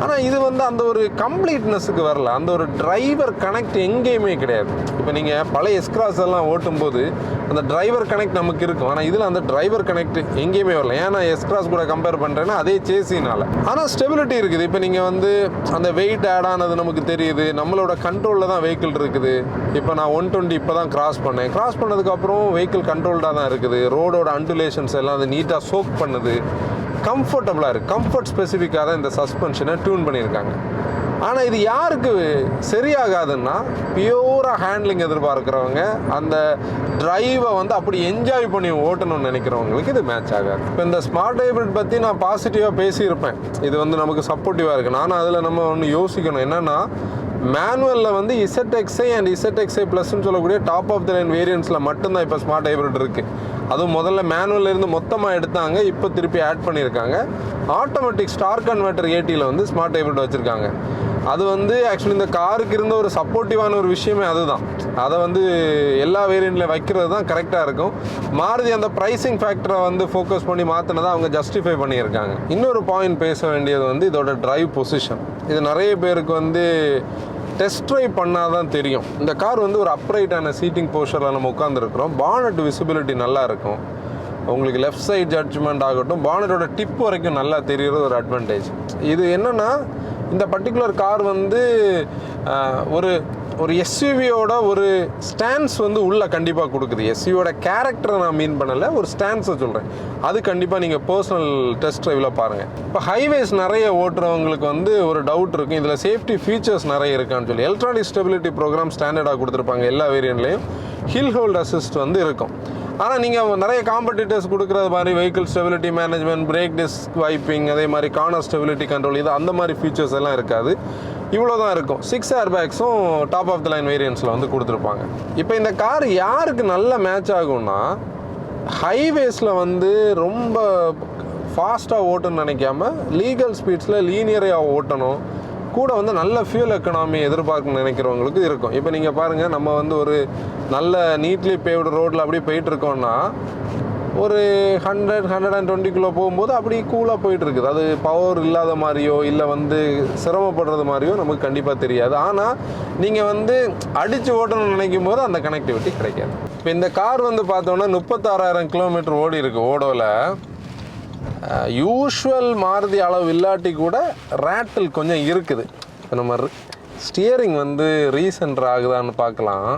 ஆனால் இது வந்து அந்த ஒரு கம்ப்ளீட்னஸுக்கு வரல, அந்த ஒரு டிரைவர் கனெக்ட் எங்கேயுமே கிடையாது. இப்போ நீங்கள் பழைய எஸ்கிராஸ் எல்லாம் ஓட்டும்போது அந்த டிரைவர் கனெக்ட் நமக்கு இருக்கும், ஆனால் இதில் அந்த டிரைவர் கனெக்ட் எங்கேயுமே வரல. ஏன்னா எஸ்கிராஸ் கூட கம்பேர் பண்ணுறேன்னா அதே சேசினால. ஆனால் ஸ்டெபிலிட்டி இருக்குது. இப்போ நீங்கள் வந்து அந்த வெயிட் ஆட் ஆனது நமக்கு தெரியுது, நம்மளோட கண்ட்ரோலில் தான் வெஹிக்கிள் இருக்குது. இப்போ நான் 120 இப்போ தான் கிராஸ் பண்ணதுக்கப்புறம் வெஹிக்கிள் கண்ட்ரோல்டாக தான் இருக்குது. ரோடோட அண்டுலேஷன்ஸ் எல்லாம் அது நீட்டாக சோக் பண்ணுது, கம்ஃபர்டபுளாக இருக்குது. கம்ஃபர்ட் ஸ்பெசிஃபிக்காக தான் இந்த சஸ்பென்ஷனை டியூன் பண்ணியிருக்காங்க. ஆனால் இது யாருக்கு சரியாகாதுன்னா பியூராக ஹேண்ட்லிங் எதிர்பார்க்குறவங்க, அந்த டிரைவை வந்து அப்படி என்ஜாய் பண்ணி ஓட்டணும்னு நினைக்கிறவங்களுக்கு இது மேட்ச் ஆகாது. இப்போ இந்த ஸ்மார்ட் ஹைப்ரிட் பற்றி நான் பாசிட்டிவாக பேசியிருப்பேன், இது வந்து நமக்கு சப்போர்ட்டிவாக இருக்குது. நானும் அதில் நம்ம ஒன்று யோசிக்கணும் என்னென்னா, மேனுவலில் வந்து ZXi அண்ட் ZXi ப்ளஸ்ன்னு சொல்லக்கூடிய டாப் ஆஃப் த லைன் வேரியன்ட்ஸில் மட்டும்தான் இப்போ ஸ்மார்ட் ஹைப்ரிட் இருக்குது. அதுவும் முதல்ல மேனுவலில் இருந்து மொத்தமாக எடுத்தாங்க, இப்போ திருப்பி ஆட் பண்ணியிருக்காங்க. ஆட்டோமேட்டிக் ஸ்டார் கன்வெர்ட்டர் 80ல் வந்து ஸ்மார்ட் ஹைப்ரிட் வச்சுருக்காங்க. அது வந்து ஆக்சுவலி இந்த காருக்கு இருந்த ஒரு சப்போர்ட்டிவான ஒரு விஷயமே அதுதான். அதை வந்து எல்லா வேரியண்ட்டில் வைக்கிறது தான் கரெக்டாக இருக்கும். மாருதி அந்த ப்ரைஸிங் ஃபேக்டரை வந்து ஃபோக்கஸ் பண்ணி மாற்றினதை அவங்க ஜஸ்டிஃபை பண்ணியிருக்காங்க. இன்னொரு பாயிண்ட் பேச வேண்டியது வந்து இதோட டிரைவ் பொசிஷன். இது நிறைய பேருக்கு வந்து டெஸ்ட் ட்ரைவ் பண்ணால் தான் தெரியும். இந்த கார் வந்து ஒரு அப்ரைட்டான சீட்டிங் போஸ்டரில் நம்ம உட்காந்துருக்குறோம். பானட் விசிபிலிட்டி நல்லா இருக்கும். உங்களுக்கு லெஃப்ட் சைட் ஜட்ஜ்மெண்ட் ஆகட்டும், பானட்டோட டிப் வரைக்கும் நல்லா தெரிகிறது ஒரு அட்வான்டேஜ். இது என்னென்னா, இந்த பர்டிகுலர் கார் வந்து ஒரு எஸ்யூவியோட ஒரு ஸ்டான்ஸ் வந்து உள்ளே கண்டிப்பாக கொடுக்குது. எஸ்யூவோட கேரக்டரை நான் மீன் பண்ணலை, ஒரு ஸ்டான்ஸை சொல்கிறேன். அது கண்டிப்பாக நீங்கள் பர்சனல் டெஸ்ட் ட்ரைவில் பாருங்கள். இப்போ ஹைவேஸ் நிறைய ஓட்டுறவங்களுக்கு வந்து ஒரு டவுட் இருக்கும், இதில் சேஃப்டி ஃபீச்சர்ஸ் நிறைய இருக்கான்னு சொல்லி. எலக்ட்ரானிக் ஸ்டெபிலிட்டி ப்ரோக்ராம் ஸ்டாண்டர்டாக கொடுத்துருப்பாங்க எல்லா வேரியண்ட்லேயும். ஹில் ஹோல்ட் அசிஸ்ட் வந்து இருக்கும். ஆனால் நீங்கள் நிறைய காம்படிட்டர்ஸ் கொடுக்குறது மாதிரி vehicle stability management, break disk wiping, அதே மாதிரி கார்னர் ஸ்டெபிலிட்டி கண்ட்ரோல், இது அந்த மாதிரி ஃபீச்சர்ஸ் எல்லாம் இருக்காது. இவ்வளோ தான் இருக்கும். 6 ஏர்பேக்ஸும் டாப் ஆஃப் த லைன் வேரியன்ட்ஸில் வந்து கொடுத்துருப்பாங்க. இப்போ இந்த கார் யாருக்கு நல்ல மேட்ச் ஆகும்னா, ஹைவேஸில் வந்து ரொம்ப ஃபாஸ்ட்டாக ஓட்டணும்னு நினைக்காம லீகல் ஸ்பீட்ஸில் லீனியராக ஓட்டணும், கூட வந்து நல்ல ஃபியூல் எக்கனாமி எதிர்பார்க்கணும்னு நினைக்கிறவங்களுக்கு இருக்கும். இப்போ நீங்கள் பாருங்கள், நம்ம வந்து ஒரு நல்ல நீட்லி பேவ்டு ரோட்டில் அப்படியே போயிட்டுருக்கோன்னா ஒரு 100-120 கிலோ போகும்போது அப்படி கூலாக போயிட்டுருக்குது. அது பவர் இல்லாத மாதிரியோ இல்லை வந்து சிரமப்படுறது மாதிரியோ நமக்கு கண்டிப்பாக தெரியாது. ஆனால் நீங்கள் வந்து அடித்து ஓட்டணும்னு நினைக்கும் போது அந்த கனெக்டிவிட்டி கிடைக்காது. இப்போ இந்த கார் வந்து பார்த்தோன்னா 36,000 கிலோமீட்டர் ஓடி இருக்குது. ஓடோவில் யூஷுவல் மாருதி அளவு இல்லாட்டி கூட ரேட்டில் கொஞ்சம் இருக்குது. இப்போ நம்ம ஸ்டியரிங் வந்து ரீசென்டர் ஆகுதான்னு பார்க்கலாம்.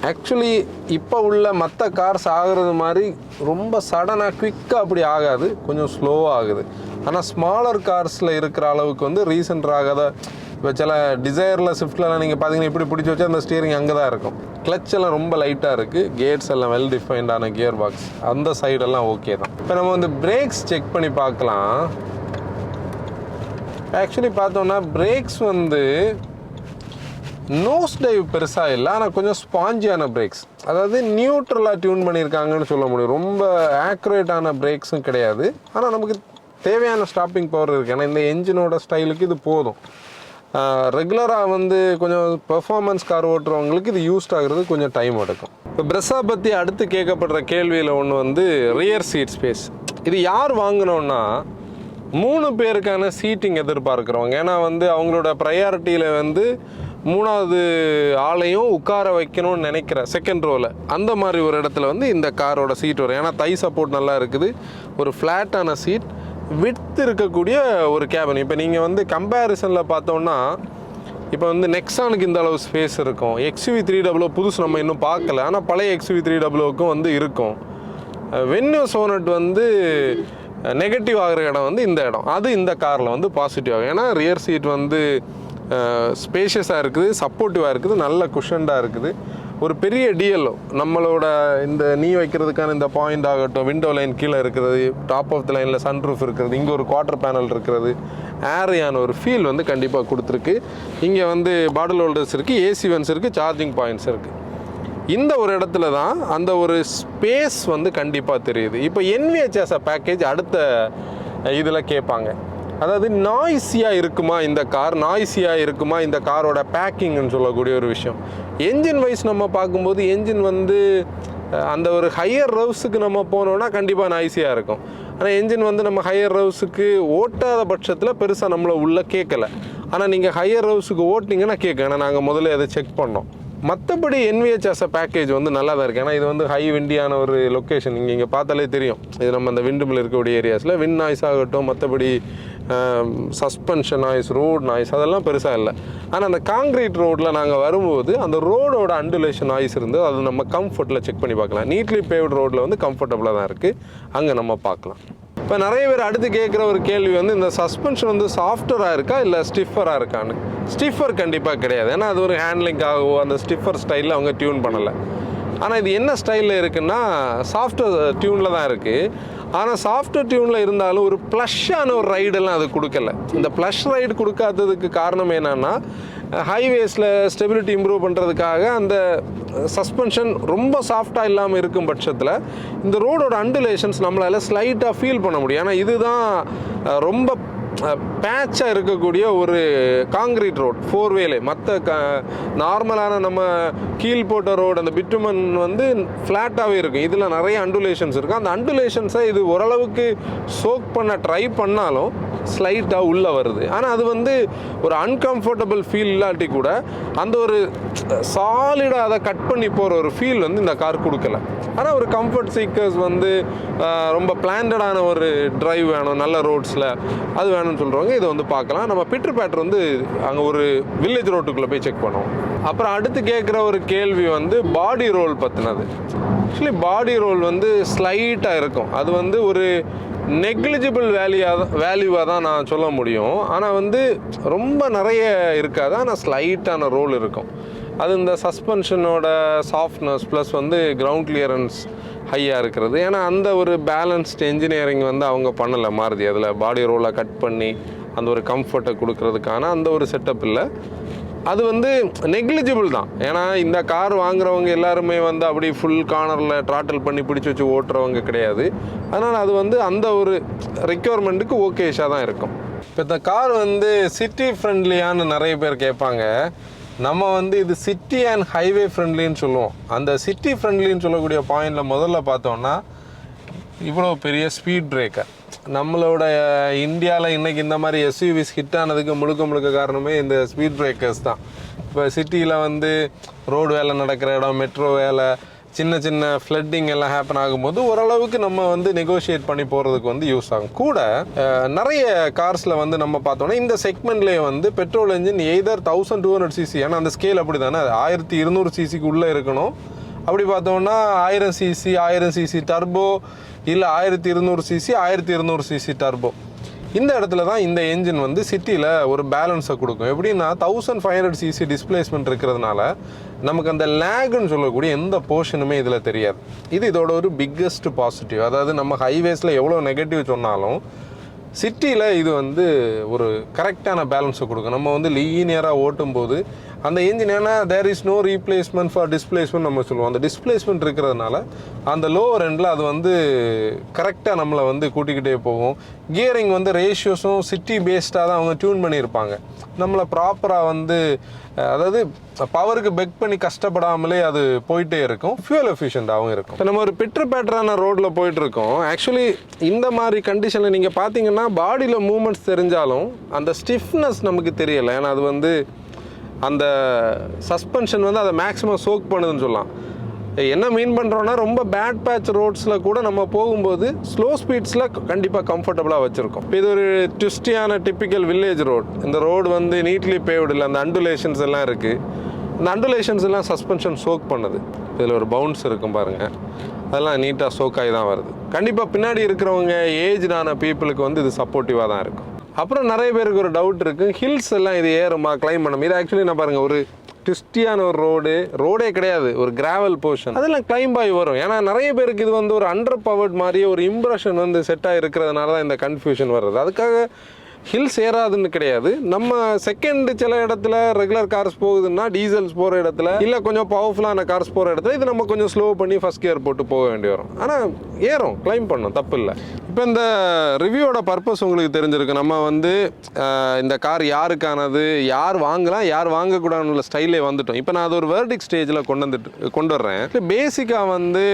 ஆக்சுவலி இப்போ உள்ள மற்ற கார்ஸ் ஆகிறது மாதிரி ரொம்ப சடனாக குவிக்காக அப்படி ஆகாது, கொஞ்சம் ஸ்லோவாக ஆகுது. ஆனால் ஸ்மாலர் கார்ஸில் இருக்கிற அளவுக்கு வந்து ரீசென்டர் ஆகாத. இப்போ சில டிசைரில் ஸ்விஃப்ட்லலாம் நீங்கள் பார்த்தீங்கன்னா இப்படி பிடிச்சி வச்சா அந்த ஸ்டியரிங் அங்கே தான் இருக்கும். கிளச் எல்லாம் ரொம்ப லைட்டாக இருக்குது, கேட்ஸ் எல்லாம் வெல் டிஃபைன்டான கியர் பாக்ஸ், அந்த சைடெல்லாம் ஓகே தான். இப்போ நம்ம வந்து பிரேக்ஸ் செக் பண்ணி பார்க்கலாம். ஆக்சுவலி பார்த்தோன்னா பிரேக்ஸ் வந்து நோஸ் டைவ் பெருசாக இல்லை, ஆனால் கொஞ்சம் ஸ்பாஞ்சியான பிரேக்ஸ், அதாவது நியூட்ரலாக டியூன் பண்ணியிருக்காங்கன்னு சொல்ல முடியும். ரொம்ப ஆக்யூரேட்டான பிரேக்ஸும் கிடையாது, ஆனால் நமக்கு தேவையான ஸ்டாப்பிங் பவர் இருக்குது. ஏன்னா இந்த என்ஜினோட ஸ்டைலுக்கு இது போதும். ரெகுலராக வந்து கொஞ்சம் பெர்ஃபார்மன்ஸ் கார் ஓட்டுறவங்களுக்கு இது யூஸ்ட் ஆகிறது கொஞ்சம் டைம் எடுக்கும். இப்போ பிரெஸ்ஸா பற்றி அடுத்து கேட்கப்படுற கேள்வியில் ஒன்று வந்து ரியர் சீட் ஸ்பேஸ். இது யார் வாங்கினோன்னா 3 பேருக்கான சீட்டிங் எதிர்பார்க்குறவங்க. ஏன்னா வந்து அவங்களோட ப்ரையாரிட்டியில் வந்து 3வது ஆளையும் உட்கார வைக்கணும்னு நினைக்கிற செகண்ட் ரோவில் அந்த மாதிரி ஒரு இடத்துல வந்து இந்த காரோட சீட் வரும். ஏன்னா தை சப்போர்ட் நல்லா இருக்குது, ஒரு ஃப்ளாட்டான சீட், விட்த் இருக்கக்கூடிய ஒரு கேபின். இப்போ நீங்கள் வந்து கம்பேரிசனில் பார்த்தோன்னா, இப்போ வந்து நெக்ஸானுக்கு இந்த அளவு ஸ்பேஸ் இருக்கும். XUV 300 புதுசு நம்ம இன்னும் பார்க்கல, ஆனால் பழைய XUV 300க்கும் வந்து இருக்கும். வென்யூ சோனட் வந்து நெகட்டிவ் ஆகிற இடம் வந்து இந்த இடம், அது இந்த காரில் வந்து பாசிட்டிவ் ஆகும். ஏன்னா ரியர் சீட் வந்து ஸ்பேஷியஸாக இருக்குது, சப்போர்ட்டிவாக இருக்குது, நல்ல குஷன்டாக இருக்குது. ஒரு பெரிய டிஎல்ஓ நம்மளோட இந்த நீ வைக்கிறதுக்கான இந்த பாயிண்ட் ஆகட்டும், விண்டோ லைன் கீழே இருக்கிறது, டாப் ஆஃப் த லைனில் சன்ரூஃப் இருக்கிறது, இங்கே ஒரு குவார்ட்டர் பேனல் இருக்கிறது, ஏரியான ஒரு ஃபீல் வந்து கண்டிப்பாக கொடுத்துருக்கு. இங்கே வந்து பாட்டில் ஹோல்டர்ஸ் இருக்குது, ஏசி வென்ட்ஸ் இருக்குது, சார்ஜிங் பாயிண்ட்ஸ் இருக்குது. இந்த ஒரு இடத்துல தான் அந்த ஒரு ஸ்பேஸ் வந்து கண்டிப்பாக தெரியுது. இப்போ NVHS பேக்கேஜ் அடுத்த இதில் கேட்பாங்க. அதாவது நாய்ஸியாக இருக்குமா இந்த கார், நாய்ஸியாக இருக்குமா இந்த காரோட பேக்கிங்னு சொல்லக்கூடிய ஒரு விஷயம். என்ஜின் வைஸ் நம்ம பார்க்கும்போது என்ஜின் வந்து அந்த ஒரு ஹையர் ரவ்ஸுக்கு நம்ம போனோன்னா கண்டிப்பாக நாய்ஸியாக இருக்கும். ஆனால் என்ஜின் வந்து நம்ம ஹையர் ரவ்ஸுக்கு ஓட்டாத பட்சத்தில் பெருசாக நம்மளை உள்ளே கேட்கலை. ஆனால் நீங்கள் ஹையர் ரவ்ஸுக்கு ஓட்டினீங்கன்னா கேட்கும். ஏன்னா நாங்கள் முதல்ல அதை செக் பண்ணோம். மற்றபடி NVHS பேக்கேஜ் வந்து நல்லா தான் இருக்குது. ஏன்னா இது வந்து ஹை விண்டியான ஒரு லொக்கேஷன். இங்கே பார்த்தாலே தெரியும். இது நம்ம அந்த விண்டுமில் இருக்கக்கூடிய ஏரியாஸில் விண்ட் நாய்ஸ் ஆகட்டும், மற்றபடி சஸ்பென்ஷன் நாய்ஸ், ரோட் நாய்ஸ் அதெல்லாம் பெருசாக இல்லை. ஆனால் அந்த காங்கிரீட் ரோட்டில் நாங்கள் வரும்போது அந்த ரோடோட அண்டுலேஷன் நாய்ஸ் இருந்து அது நம்ம கம்ஃபர்ட்டில் செக் பண்ணி பார்க்கலாம். நீட்லி பேவ்டு ரோட்டில் வந்து கம்ஃபர்டபுளாக தான் இருக்குது, அங்கே நம்ம பார்க்கலாம். இப்போ நிறைய பேர் அடுத்து கேட்குற ஒரு கேள்வி வந்து இந்த சஸ்பென்ஷன் வந்து சாஃப்டராக இருக்கா இல்லை ஸ்டிஃபராக இருக்கான்னு. ஸ்டிஃபர் கண்டிப்பாக கிடையாது. ஏன்னா அது ஒரு ஹேண்ட்லிங்காகவோ அந்த ஸ்டிஃபர் ஸ்டைலில் அவங்க டியூன் பண்ணலை. ஆனால் இது என்ன ஸ்டைலில் இருக்குன்னா சாஃப்ட்வேர் டியூனில் தான் இருக்குது. ஆனால் சாஃப்ட்வேர் டியூனில் இருந்தாலும் ஒரு ப்ளஷ்ஷான ஒரு ரைடெல்லாம் அது கொடுக்கல. இந்த ப்ளஷ் ரைடு கொடுக்காததுக்கு காரணம் என்னன்னா ஹைவேஸில் ஸ்டெபிலிட்டி இம்ப்ரூவ் பண்ணுறதுக்காக அந்த சஸ்பென்ஷன் ரொம்ப சாஃப்டாக இல்லாமல் இருக்கும் பட்சத்தில் இந்த ரோடோட அண்டுலேஷன்ஸ் நம்மளால் ஸ்லைட்டாக ஃபீல் பண்ண முடியும். ஏன்னா இதுதான் ரொம்ப பேட்சாக இருக்கக்கூடிய ஒரு காங்கிரீட் ரோட், 4 வேலே. மற்ற நார்மலான நம்ம கீழ் போட்ட ரோடு அந்த பிட்டுமன் வந்து ஃப்ளாட்டாகவே இருக்கும். இதில் நிறைய அண்டுலேஷன்ஸ் இருக்கும். அந்த அண்டுலேஷன்ஸை இது ஓரளவுக்கு சோக் பண்ண ட்ரை பண்ணாலும் ஸ்லைட்டாக உள்ளே வருது. ஆனால் அது வந்து ஒரு அன்கம்ஃபர்டபுள் ஃபீல் இல்லாட்டி கூட அந்த ஒரு சாலிடாக அதை கட் பண்ணி போகிற ஒரு ஃபீல் வந்து இந்த கார் கொடுக்கல. ஆனால் ஒரு கம்ஃபர்ட் சீக்கர்ஸ் வந்து ரொம்ப பிளான்டான ஒரு டிரைவ் வேணும் நல்ல ரோட்ஸில், அது வேணும்னு சொல்கிறவங்க இதை வந்து பார்க்கலாம். நம்ம பிட்ரு பேட்டர் வந்து அங்கே ஒரு வில்லேஜ் ரோட்டுக்குள்ளே போய் செக் பண்ணுவோம். அப்புறம் அடுத்து கேட்குற ஒரு கேள்வி வந்து பாடி ரோல் பற்றினது. ஆக்சுவலி பாடி ரோல் வந்து ஸ்லைட்டாக இருக்கும். அது வந்து ஒரு நெக்லிஜிபிள் வேல்யூவாக தான் நான் சொல்ல முடியும். ஆனால் வந்து ரொம்ப நிறைய இருக்காது. ஆனால் ஸ்லைட்டான ரோல் இருக்கும். அது இந்த சஸ்பென்ஷனோட சாஃப்ட்னஸ் ப்ளஸ் வந்து கிரவுண்ட் கிளியரன்ஸ் ஹையாக இருக்கிறது. ஏன்னா அந்த ஒரு பேலன்ஸ்டு என்ஜினியரிங் வந்து அவங்க பண்ணலை மாருதி. அதில் பாடி ரோலை கட் பண்ணி அந்த ஒரு கம்ஃபர்ட்டை கொடுக்கறதுக்கான அந்த ஒரு செட்டப் இல்லை. அது வந்து நெக்லிஜிபிள் தான். ஏன்னா இந்த கார் வாங்குறவங்க எல்லாருமே வந்து அப்படி ஃபுல் கார்னரில் ட்ராட்டில் பண்ணி பிடிச்சி வச்சு ஓட்டுறவங்க கிடையாது. அதனால் அது வந்து அந்த ஒரு ரெக்யர்மெண்ட்டுக்கு ஓகேஷாக தான் இருக்கும். இப்போ இந்த கார் வந்து சிட்டி ஃப்ரெண்ட்லியான்னு நிறைய பேர் கேட்பாங்க. நம்ம வந்து இது சிட்டி அண்ட் ஹைவே ஃப்ரெண்ட்லின்னு சொல்லுவோம். அந்த சிட்டி ஃப்ரெண்ட்லின்னு சொல்லக்கூடிய பாயிண்டில் முதல்ல பார்த்தோன்னா இவ்வளோ பெரிய ஸ்பீட் பிரேக்கர். நம்மளோட இந்தியாவில் இன்றைக்கி இந்த மாதிரி எஸ்யூவிஸ் ஹிட் ஆனதுக்கு முழுக்க காரணமே இந்த ஸ்பீட் பிரேக்கர்ஸ் தான். இப்போ சிட்டியில் வந்து ரோடு வேலை நடக்கிற இடம், மெட்ரோ வேலை, சின்ன ஃப்ளட்டிங் எல்லாம் ஹேப்பன் ஆகும்போது ஓரளவுக்கு நம்ம வந்து நெகோஷியேட் பண்ணி போகிறதுக்கு வந்து யூஸ் ஆகும். கூட நிறைய கார்ஸில் வந்து நம்ம பார்த்தோன்னா இந்த செக்மெண்ட்லேயே வந்து பெட்ரோல் என்ஜின் எய்தர் 1200 cc, ஏன்னா அந்த ஸ்கேல் அப்படி தானே, 1200 cc உள்ளே இருக்கணும். அப்படி பார்த்தோம்னா 1000 cc 1000 cc டர்போ, இல்லை 1200 cc 1200 cc டர்போ. இந்த இடத்துல தான் இந்த என்ஜின் வந்து சிட்டியில் ஒரு பேலன்ஸை கொடுக்கும். எப்படின்னா 1500 cc டிஸ்பிளேஸ்மெண்ட் இருக்கிறதுனால நமக்கு அந்த லேகுன்னு சொல்லக்கூடிய எந்த போர்ஷனுமே இதில் தெரியாது. இது இதோட ஒரு பிக்கஸ்ட் பாசிட்டிவ். அதாவது நம்ம ஹைவேஸில் எவ்வளோ நெகட்டிவ் சொன்னாலும் சிட்டியில் இது வந்து ஒரு கரெக்டான பேலன்ஸை கொடுக்கும். நம்ம வந்து லீனியராக ஓட்டும்போது அந்த என்ஜின், ஏன்னா there is no replacement for displacement நம்ம சொல்லுவோம். அந்த டிஸ்பிளேஸ்மெண்ட் இருக்கிறதுனால அந்த லோவர் எண்டில் அது வந்து கரெக்டாக நம்மளை வந்து கூட்டிக்கிட்டே போகும். கியரிங் வந்து ரேஷியோஸும் சிட்டி பேஸ்டாக தான் அவங்க டியூன் பண்ணியிருப்பாங்க. நம்மளை ப்ராப்பராக வந்து அதாவது பவருக்கு பெக் பண்ணி கஷ்டப்படாமலே அது போயிட்டே இருக்கும். ஃபியூல் எஃபிஷியண்ட்டாகவும் இருக்கும். இப்போ நம்ம ஒரு பிட்ரு பேட்டரான ரோட்டில் போயிட்டுருக்கோம். ஆக்சுவலி இந்த மாதிரி கண்டிஷனில் நீங்கள் பார்த்தீங்கன்னா பாடியில் மூமெண்ட்ஸ் தெரிஞ்சாலும் அந்த ஸ்டிஃப்னஸ் நமக்கு தெரியலை. ஏன்னா அது வந்து அந்த சஸ்பென்ஷன் வந்து அதை மேக்ஸிமம் சோக் பண்ணுதுன்னு சொல்லலாம். என்ன மீன் பண்ணுறோன்னா ரொம்ப பேட் பேட்ச் ரோட்ஸில் கூட நம்ம போகும்போது ஸ்லோ ஸ்பீட்ஸில் கண்டிப்பாக கம்ஃபர்டபுளாக வச்சுருக்கோம். இது ஒரு ட்விஸ்டியான டிப்பிக்கல் வில்லேஜ் ரோட். இந்த ரோடு வந்து நீட்லி பேவ்டு இல்லை, அந்த அண்டுலேஷன்ஸ் எல்லாம் இருக்குது. அந்த அண்டுலேஷன்ஸ் எல்லாம் சஸ்பென்ஷன் சோக் பண்ணுது. இதில் ஒரு பவுன்ஸ் இருக்கும் பாருங்கள், அதெல்லாம் நீட்டாக சோக் ஆகி தான் வருது. கண்டிப்பாக பின்னாடி இருக்கிறவங்க ஏஜ்டான பீப்புளுக்கு வந்து இது சப்போர்ட்டிவாக தான் இருக்கும். அப்புறம் நிறைய பேருக்கு ஒரு டவுட் இருக்குது, ஹில்ஸ் எல்லாம் இது ஏறுமா, கிளைம் பண்ணணும். இது ஆக்சுவலி நான் பாருங்கள் ஒரு ட்விஸ்டியான ஒரு ரோடே கிடையாது, ஒரு கிராவல் போர்ஷன், அதெல்லாம் கிளைம் ஆகி வரும். ஏன்னா நிறைய பேருக்கு இது வந்து ஒரு அண்டர் பவர்ட் மாதிரியே ஒரு இம்ப்ரெஷன் வந்து செட் ஆகிருக்கிறதுனால தான் இந்த கன்ஃபியூஷன் வருது. அதுக்காக ஹில்ஸ் ஏறாதுன்னு கிடையாது. நம்ம செகண்ட் சில இடத்துல ரெகுலர் கார்ஸ் போகுதுன்னா டீசல்ஸ் போகிற இடத்துல இல்லை கொஞ்சம் பவர்ஃபுல்லான கார்ஸ் போகிற இடத்துல இது நம்ம கொஞ்சம் ஸ்லோ பண்ணி ஃபஸ்ட் கியர் போட்டு போக வேண்டி வரும். ஆனால் ஏறும், கிளைம் பண்ணணும், தப்பு இல்லை. இப்போ இந்த ரிவ்யூவோட பர்பஸ் உங்களுக்கு தெரிஞ்சிருக்கு. நம்ம வந்து இந்த கார் யாருக்கானது, யார் வாங்கலாம் யார் வாங்கக்கூடாதுன்னு ஸ்டைலே வந்துட்டோம். இப்போ நான் அது ஒரு வேர்டிக் ஸ்டேஜில் கொண்டு வர்றேன். பேசிக்காக வந்து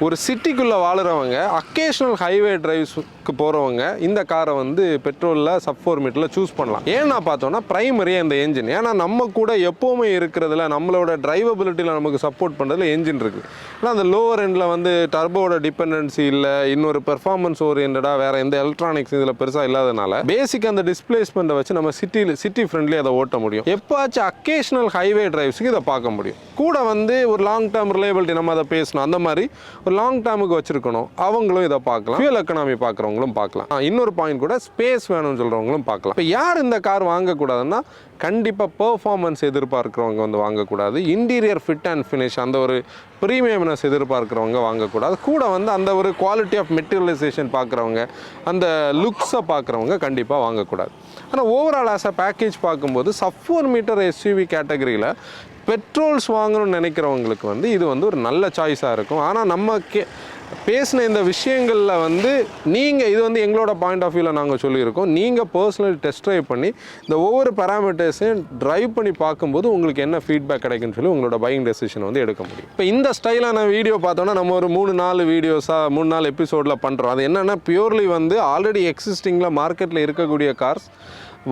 ஒரு சிட்டிக்குள்ளே வாழுறவங்க, அக்கேஷனல் ஹைவே டிரைவ்ஸ்க்கு போகிறவங்க இந்த காரை வந்து பெட்ரோலில் சப் 4 மீட்டரில் சூஸ் பண்ணலாம். ஏன்னா பார்த்தோன்னா ப்ரைமரியாக இந்த என்ஜின், ஏன்னா நம்ம கூட எப்போவுமே இருக்கிறதுல நம்மளோட டிரைவபிலிட்டியில் நமக்கு சப்போர்ட் பண்ணுறதுல என்ஜின் இருக்குது. ஆனால் அந்த லோவர் எண்டில் வந்து டர்போட டிபெண்டன்சி இல்லை, இன்னொரு பெர்ஃபார்மன்ஸ் ஓரியன்டாக வேறு எந்த எலக்ட்ரானிக்ஸ் இதில் பெருசாக இல்லாதனால பேசிக் அந்த டிஸ்பிளேஸ்மெண்ட்டை வச்சு நம்ம சிட்டி ஃப்ரெண்ட்லி அதை ஓட்ட முடியும். எப்பாச்சும் அக்கேஷனல் ஹைவே டிரைவ்ஸுக்கு இதை பார்க்க முடியும். கூட வந்து ஒரு லாங் டேர்ம் ரிலையபிலிட்டி நம்ம அதை பேசணும், அந்த மாதிரி ஒரு லாங் டேர்முக்கு வச்சிருக்கணும், அவங்களும் இதை பார்க்கலாம். ஃபியூல் எக்கனாமி பார்க்குறவங்களும் பார்க்கலாம். இன்னொரு பாயிண்ட் கூட ஸ்பேஸ் வேணும்னு சொல்கிறவங்களும் பார்க்கலாம். இப்போ யார் இந்த கார் வாங்கக்கூடாதுன்னா கண்டிப்பாக பெர்ஃபார்மன்ஸ் எதிர்பார்க்குறவங்க வந்து வாங்கக்கூடாது. இன்டீரியர் ஃபிட் அண்ட் ஃபினிஷ் அந்த ஒரு ப்ரீமியம்னஸ் எதிர்பார்க்குறவங்க வாங்கக்கூடாது. கூட வந்து அந்த ஒரு குவாலிட்டி ஆஃப் மெட்டீரியலைசேஷன் பார்க்குறவங்க, அந்த லுக்ஸை பார்க்குறவங்க கண்டிப்பாக வாங்கக்கூடாது. ஆனால் ஓவரால் ஆஸ் அ பேக்கேஜ் பார்க்கும்போது சப் 4 மீட்டர் எஸ்யூவி கேட்டகரியில் பெட்ரோல்ஸ் வாங்கணும்னு நினைக்கிறவங்களுக்கு வந்து இது வந்து ஒரு நல்ல சாய்ஸாக இருக்கும். ஆனால் நம்ம பேசின இந்த விஷயங்களில் வந்து நீங்கள் இது வந்து எங்களோட பாயிண்ட் ஆஃப் வியூவில் நாங்கள் சொல்லியிருக்கோம். நீங்கள் பர்சனலி டெஸ்ட் ட்ரைவ் பண்ணி இந்த ஒவ்வொரு பேராமீட்டர்ஸையும் ட்ரைவ் பண்ணி பார்க்கும்போது உங்களுக்கு என்ன ஃபீட்பேக் கிடைக்குன்னு சொல்லி உங்களோட பையிங் டெசிஷன் வந்து எடுக்க முடியும். இப்போ இந்த ஸ்டைலான வீடியோ பார்த்தோன்னா நம்ம ஒரு 3-4 வீடியோஸாக 3-4 எபிசோடில் பண்ணுறோம். அது என்னென்னா பியூர்லி வந்து ஆல்ரெடி எக்ஸிஸ்டிங்கில் மார்க்கெட்டில் இருக்கக்கூடிய கார்ஸ்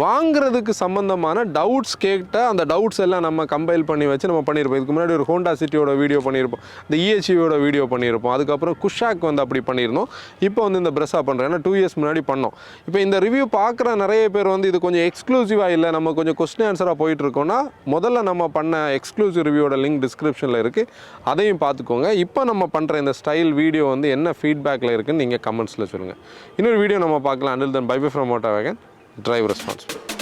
வாங்குறதுக்கு சம்மந்தமான டவுட்ஸ் கேட்ட அந்த டவுட்ஸ் எல்லாம் நம்ம கம்பைல் பண்ணி வச்சு நம்ம பண்ணியிருப்போம். இதுக்கு முன்னாடி ஒரு ஹோண்டா சிட்டியோட வீடியோ பண்ணியிருப்போம், இந்த EHEVயோட வீடியோ பண்ணியிருப்போம், அதுக்கப்புறம் குஷாக் வந்து அப்படி பண்ணியிருந்தோம். இப்போ வந்து இந்த பிரஸ்ஸாக பண்ணுறோம், ஏன்னா 2 இயர்ஸ் முன்னாடி பண்ணோம். இப்போ இந்த ரிவ்யூ பார்க்குற நிறைய பேர் வந்து இது கொஞ்சம் எக்ஸ்க்ளூசிவாக இல்லை, நம்ம கொஞ்சம் கொஸ்டின் ஆன்சராக போயிட்டுருக்கோன்னா முதல்ல நம்ம பண்ண எக்ஸ்க்ளூசிவ் ரிவ்யூவோட லிங்க் டிஸ்கிரிப்ஷனில் இருக்குது, அதையும் பார்த்துக்கோங்க. இப்போ நம்ம பண்ணுற இந்த ஸ்டைல் வீடியோ வந்து என்ன ஃபீட்பேக்கில் இருக்குன்னு நீங்கள் கமெண்ட்ஸில் சொல்லுங்கள். இன்னொரு வீடியோ நம்ம பார்க்கலாம். Until then, bye bye from Motor Wagon. Drive responsible.